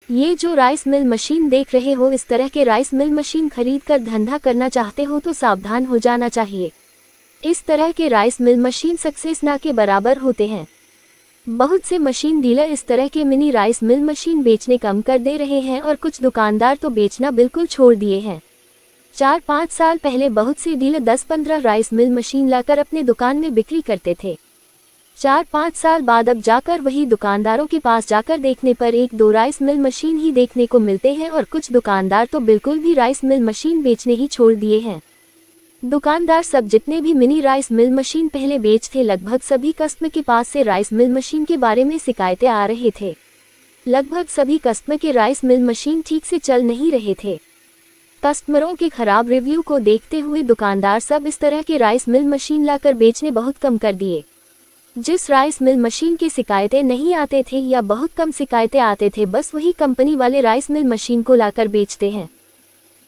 ये जो rice mill machine देख रहे हो, इस तरह के राइस मिल मशीन खरीद कर धंधा करना चाहते हो तो सावधान हो जाना चाहिए। इस तरह के राइस मिल मशीन सक्सेस ना के बराबर होते हैं। बहुत से मशीन डीलर इस तरह के मिनी राइस मिल मशीन बेचने कम कर दे रहे हैं और कुछ दुकानदार तो बेचना बिल्कुल छोड़ दिए हैं। 4-5 साल पहले बहुत से डीलर 10-15 राइस मिल मशीन लाकर अपने दुकान में बिक्री करते थे। 4-5 साल बाद अब जाकर वही दुकानदारों के पास जाकर देखने पर 1-2 राइस मिल मशीन ही देखने को मिलते हैं और कुछ दुकानदार तो बिल्कुल भी राइस मिल मशीन बेचने ही छोड़ दिए हैं। दुकानदार सब जितने भी मिनी राइस मिल मशीन पहले बेचते, लगभग सभी कस्टमर के पास से राइस मिल मशीन के बारे में शिकायतें आ रहे थे। लगभग सभी कस्टमर के राइस मिल मशीन ठीक से चल नहीं रहे थे। कस्टमरों के खराब रिव्यू को देखते हुए दुकानदार सब इस तरह के राइस मिल मशीन लाकर बेचने बहुत कम कर दिए। जिस राइस मिल मशीन की शिकायतें नहीं आते थे या बहुत कम शिकायतें आते थे, बस वही कंपनी वाले राइस मिल मशीन को लाकर बेचते हैं।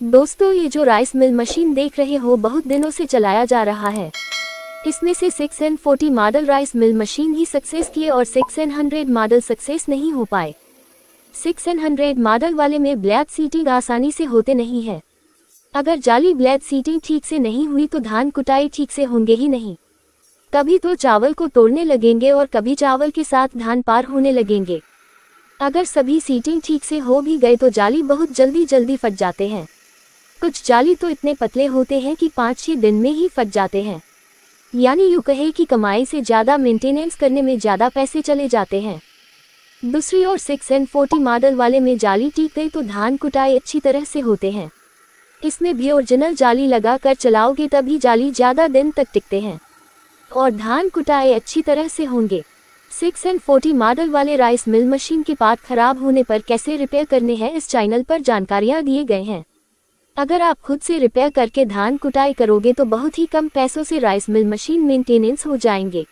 दोस्तों, ये जो राइस मिल मशीन देख रहे हो बहुत दिनों से चलाया जा रहा है। इसमें से 6N40 model rice mill machine ही सक्सेस किए और 6N100 मॉडल सक्सेस नहीं हो पाए। 6N100 मॉडल वाले में ब्लैक सीटिंग आसानी से होते नहीं है। अगर जाली ब्लैक सीटिंग ठीक से नहीं हुई तो धान कुटाई ठीक से होंगे ही नहीं। कभी तो चावल को तोड़ने लगेंगे और कभी चावल के साथ धान पार होने लगेंगे। अगर सभी सीटिंग ठीक से हो भी गए तो जाली बहुत जल्दी फट जाते हैं। कुछ जाली तो इतने पतले होते हैं कि 5-6 दिन में ही फट जाते हैं। यानी यूँ कहे कि कमाई से ज़्यादा मेंटेनेंस करने में ज़्यादा पैसे चले जाते हैं। दूसरी ओर 6N40 मॉडल वाले में जाली टिक गई तो धान कुटाई अच्छी तरह से होते हैं। इसमें भी ओरिजिनल जाली लगा कर चलाओगे तभी जाली ज़्यादा दिन तक टिकते हैं और धान कुटाई अच्छी तरह से होंगे। 6N40 मॉडल वाले राइस मिल मशीन के पार्ट खराब होने पर कैसे रिपेयर करने हैं, इस चैनल पर जानकारियाँ दिए गए हैं। अगर आप खुद से रिपेयर करके धान कुटाई करोगे तो बहुत ही कम पैसों से राइस मिल मशीन मेंटेनेंस हो जाएंगे।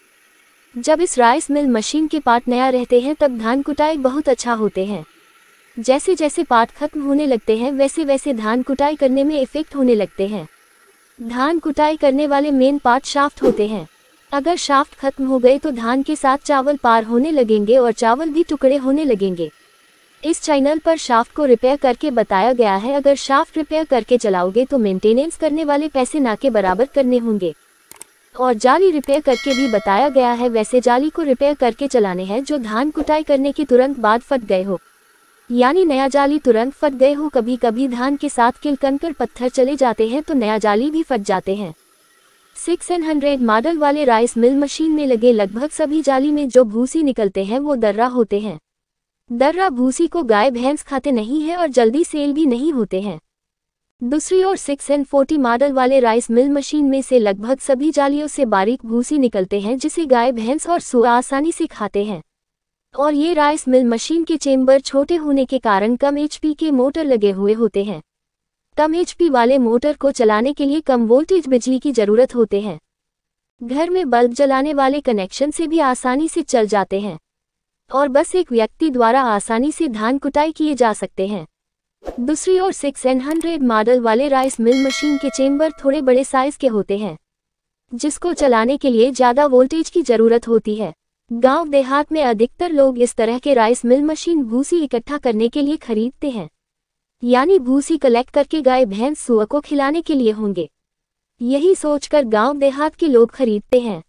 जब इस राइस मिल मशीन के पार्ट नया रहते हैं तब धान कुटाई बहुत अच्छा होते हैं। जैसे जैसे पार्ट खत्म होने लगते हैं वैसे वैसे धान कुटाई करने में इफेक्ट होने लगते हैं। धान कुटाई करने वाले मेन पार्ट शाफ्ट होते हैं। अगर शाफ्ट खत्म हो गए तो धान के साथ चावल पार होने लगेंगे और चावल भी टुकड़े होने लगेंगे। इस चैनल पर शाफ्ट को रिपेयर करके बताया गया है। अगर शाफ्ट रिपेयर करके चलाओगे तो मेंटेनेंस करने वाले पैसे ना के बराबर करने होंगे। और जाली रिपेयर करके भी बताया गया है, वैसे जाली को रिपेयर करके चलाने हैं जो धान कुटाई करने के तुरंत बाद फट गए हो। यानी नया जाली तुरंत फट गए हो। कभी कभी धान के साथ किल कंकड़ पत्थर चले जाते हैं तो नया जाली भी फट जाते हैं। 6N100 मॉडल वाले राइस मिल मशीन में लगे लगभग सभी जाली में जो भूसी निकलते हैं वो दर्रा होते हैं। दर्रा भूसी को गाय भैंस खाते नहीं है और जल्दी सेल भी नहीं होते हैं। दूसरी ओर 6N40 मॉडल वाले राइस मिल मशीन में से लगभग सभी जालियों से बारीक भूसी निकलते हैं जिसे गाय भैंस और सूअर आसानी से खाते हैं। और ये राइस मिल मशीन के चेंबर छोटे होने के कारण कम HP के मोटर लगे हुए होते हैं। कम HP वाले मोटर को चलाने के लिए कम वोल्टेज बिजली की जरूरत होते हैं। घर में बल्ब जलाने वाले कनेक्शन से भी आसानी से चल जाते हैं और बस एक व्यक्ति द्वारा आसानी से धान कुटाई किए जा सकते हैं। दूसरी ओर 6N100 मॉडल वाले राइस मिल मशीन के चेंबर थोड़े बड़े साइज के होते हैं जिसको चलाने के लिए ज़्यादा वोल्टेज की ज़रूरत होती है। गांव देहात में अधिकतर लोग इस तरह के राइस मिल मशीन भूसी इकट्ठा करने के लिए खरीदते हैं। यानी भूसी कलेक्ट करके गाय भैंस सूअर को खिलाने के लिए होंगे, यही सोचकर गांव देहात के लोग खरीदते हैं।